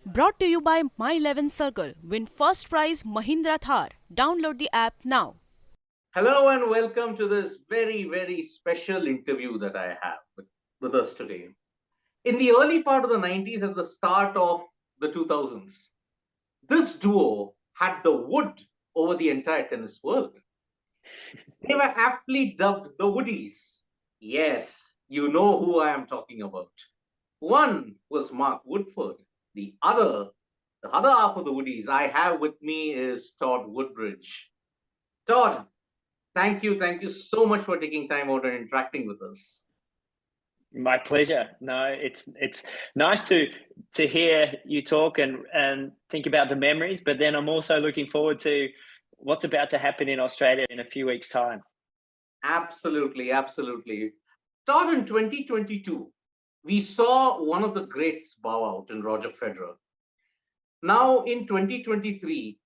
Brought to you by My 11 Circle. Win first prize Mahindra Thar. Download the app now. Hello and welcome to this very special interview that I have with us today. In the early part of the 90s and the start of the 2000s, this duo had the wood over the entire tennis world. They were aptly dubbed the Woodies. Yes, you know who I am talking about. One was Mark Woodford. The other half of the Woodies I have with me is Todd Woodbridge. Todd, thank you so much for taking time out and interacting with us. My pleasure. No, it's nice to hear you talk and think about the memories, but then I'm also looking forward to what's about to happen in Australia in a few weeks' time. Absolutely. Todd, in 2022, we saw one of the greats bow out in Roger Federer. Now in 2023,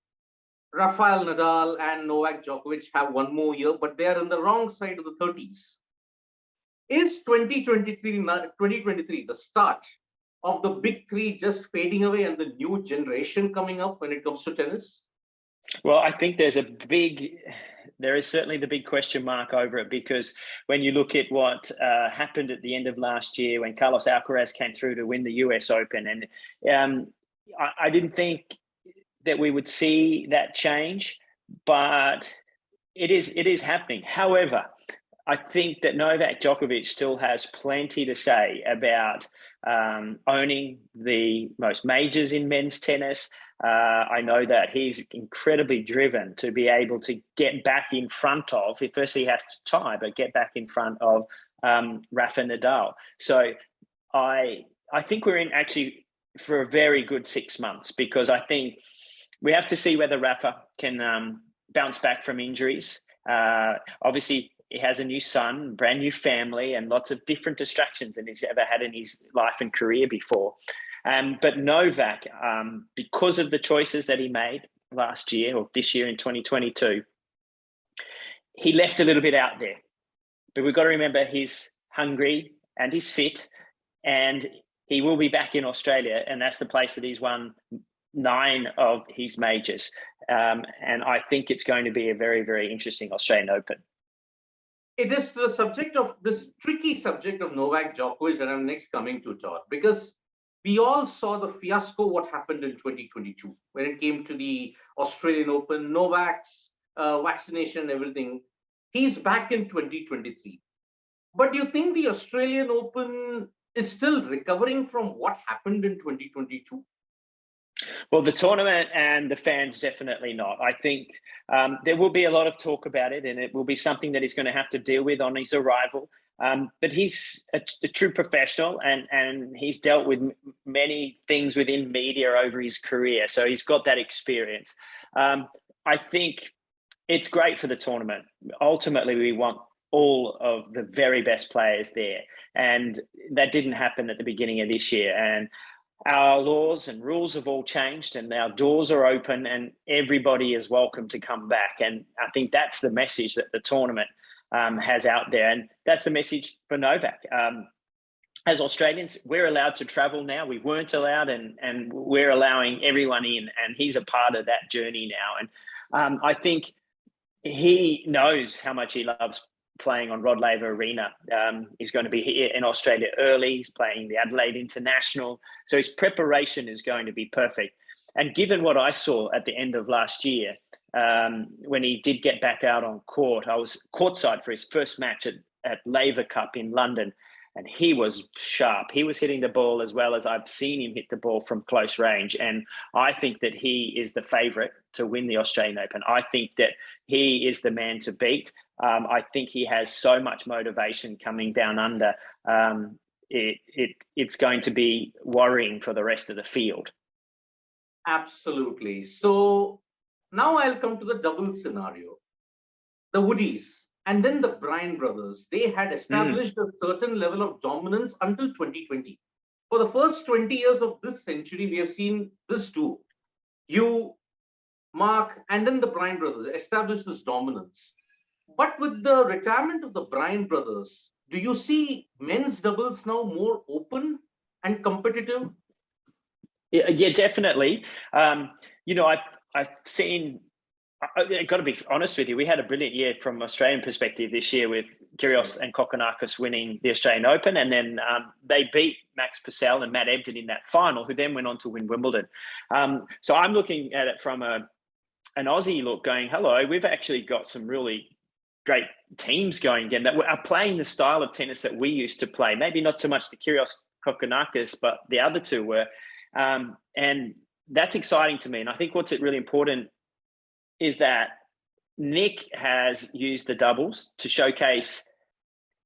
Rafael Nadal and Novak Djokovic have one more year, but they are in the wrong side of the 30s. Is 2023 the start of the big three just fading away and the new generation coming up when it comes to tennis? Well, I think there is certainly the big question mark over it, because when you look at what happened at the end of last year when Carlos Alcaraz came through to win the US Open, and I didn't think that we would see that change, but it is happening. However, I think that Novak Djokovic still has plenty to say about owning the most majors in men's tennis. I know that he's incredibly driven to be able to get back in front of, first he has to tie, but get back in front of Rafa Nadal. So I think we're in actually for a very good 6 months, because I think we have to see whether Rafa can bounce back from injuries. Obviously, he has a new son, brand new family, and lots of different distractions than he's ever had in his life and career before. But Novak, because of the choices that he made last year or this year in 2022, he left a little bit out there. But we've got to remember he's hungry and he's fit, and he will be back in Australia, and that's the place that he's won 9 of his majors. And I think it's going to be a very interesting Australian Open. It is the subject of this tricky subject of Novak Djokovic that I'm next coming to, Todd, because we all saw the fiasco what happened in 2022 when it came to the Australian Open, Novak's vaccination and everything. He's back in 2023. But do you think the Australian Open is still recovering from what happened in 2022? Well, the tournament and the fans, definitely not. I think there will be a lot of talk about it, and it will be something that he's going to have to deal with on his arrival. But he's a true professional, and he's dealt with many things within media over his career. So he's got that experience. I think it's great for the tournament. Ultimately, we want all of the very best players there. And that didn't happen at the beginning of this year. And our laws and rules have all changed, and our doors are open, and everybody is welcome to come back. And I think that's the message that the tournament has out there. And that's the message for Novak. As Australians, we're allowed to travel now. We weren't allowed, and we're allowing everyone in, and he's a part of that journey now. And I think he knows how much he loves playing on Rod Laver Arena. He's going to be here in Australia early. He's playing the Adelaide International. So his preparation is going to be perfect. And given what I saw at the end of last year, when he did get back out on court, I was courtside for his first match at Laver Cup in London, and he was sharp. He was hitting the ball as well as I've seen him hit the ball from close range. And I think that he is the favourite to win the Australian Open. I think that he is the man to beat. I think he has so much motivation coming down under. It's going to be worrying for the rest of the field. Absolutely. So now I'll come to the double scenario. The Woodies and then the Bryan brothers, they had established a certain level of dominance until 2020. For the first 20 years of this century, we have seen this duo, you, Mark, and then the Bryan brothers establish this dominance. But with the retirement of the Bryan brothers, do you see men's doubles now more open and competitive? Yeah, definitely. I've seen. I've got to be honest with you. We had a brilliant year from Australian perspective this year with Kyrgios and Kokkinakis winning the Australian Open, and then they beat Max Purcell and Matt Ebden in that final, who then went on to win Wimbledon. So I'm looking at it from an Aussie look, going, hello, we've actually got some really great teams going again that are playing the style of tennis that we used to play. Maybe not so much the Kyrgios Kokkinakis, but the other two were. And that's exciting to me. And I think what's really important is that Nick has used the doubles to showcase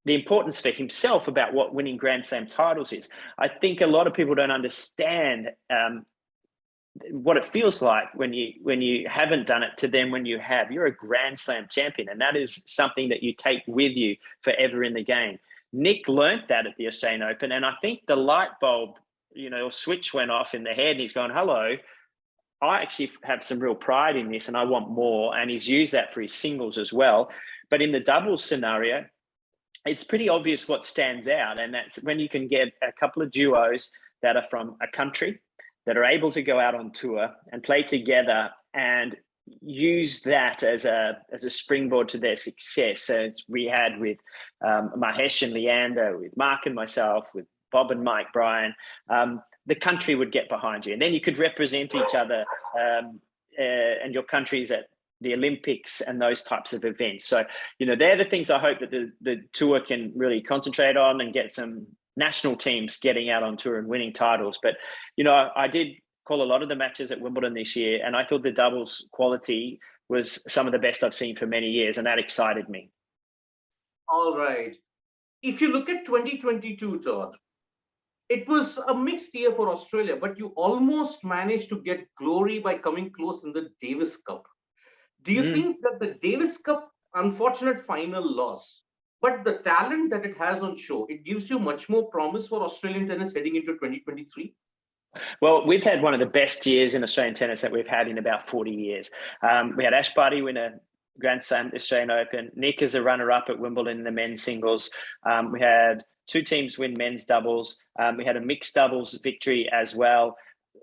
the importance for himself about what winning Grand Slam titles is. I think a lot of people don't understand what it feels like when you haven't done it to then when you have. You're a Grand Slam champion, and that is something that you take with you forever in the game. Nick learnt that at the Australian Open, and I think the light bulb, switch went off in the head, and he's gone, hello, I actually have some real pride in this and I want more. And he's used that for his singles as well. But in the doubles scenario, it's pretty obvious what stands out. And that's when you can get a couple of duos that are from a country that are able to go out on tour and play together and use that as a springboard to their success. As we had with Mahesh and Leander, with Mark and myself, with Bob and Mike Bryan. The country would get behind you, and then you could represent each other and your countries at the Olympics and those types of events. So, they're the things I hope that the tour can really concentrate on and get some national teams getting out on tour and winning titles. But, I did call a lot of the matches at Wimbledon this year, and I thought the doubles quality was some of the best I've seen for many years, and that excited me. All right. If you look at 2022, Todd, it was a mixed year for Australia, but you almost managed to get glory by coming close in the Davis Cup. Do you think that the Davis Cup, unfortunate final loss, but the talent that it has on show, it gives you much more promise for Australian tennis heading into 2023? Well, we've had one of the best years in Australian tennis that we've had in about 40 years. We had Ash Barty win a Grand Slam Australian Open. Nick is a runner-up at Wimbledon in the men's singles. We had two teams win men's doubles. We had a mixed doubles victory as well.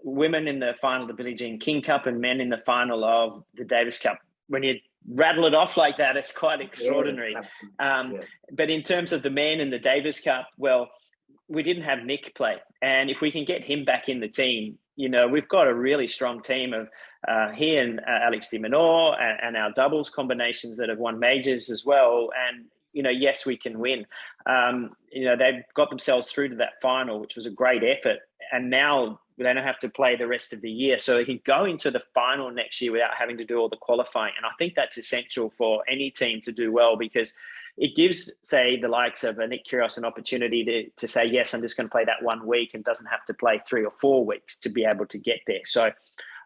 Women in the final of the Billie Jean King Cup and men in the final of the Davis Cup. When you rattle it off like that, it's quite extraordinary. But in terms of the men in the Davis Cup, well, we didn't have Nick play. And if we can get him back in the team, we've got a really strong team of he and Alex de Minaur and our doubles combinations that have won majors as well. And yes, we can win. They've got themselves through to that final, which was a great effort. And now they don't have to play the rest of the year. So they can go into the final next year without having to do all the qualifying. And I think that's essential for any team to do well, because it gives, say, the likes of Nick Kyrgios an opportunity to say, yes, I'm just going to play that 1 week and doesn't have to play 3 or 4 weeks to be able to get there. So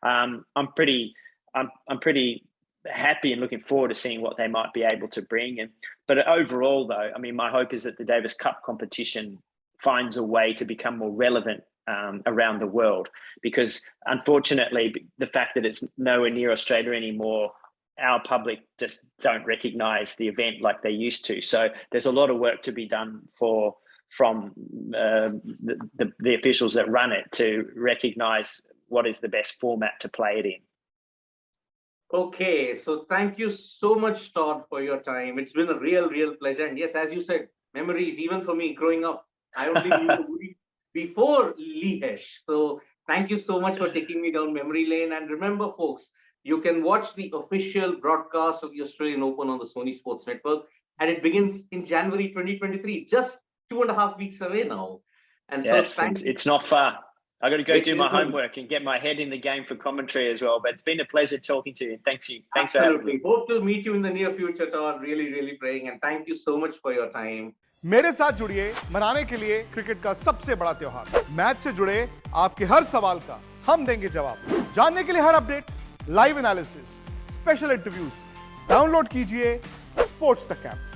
I'm pretty happy and looking forward to seeing what they might be able to bring. But overall, though, my hope is that the Davis Cup competition finds a way to become more relevant around the world, because unfortunately, the fact that it's nowhere near Australia anymore, our public just don't recognise the event like they used to. So there's a lot of work to be done from the officials that run it to recognise what is the best format to play it in. Okay, so thank you so much, Todd, for your time. It's been a real pleasure. And yes, as you said, memories, even for me growing up, I only knew before Lee Hesh. So thank you so much for taking me down memory lane. And remember, folks, you can watch the official broadcast of the Australian Open on the Sony Sports Network. And it begins in January 2023, just 2.5 weeks away now. And yes, so it's not far. I got to go do my homework and get my head in the game for commentary as well. But it's been a pleasure talking to you. Thanks for having me. Hope to meet you in the near future, Todd. Really praying. And thank you so much for your time. मेरे साथ जुड़िए मनाने के लिए cricket का सबसे बड़ा त्योहार। मैच से जुड़े आपके हर सवाल का हम देंगे जवाब। जानने के लिए हर update, live analysis, special interviews download कीजिए स्पोर्ट्स तक ऐप।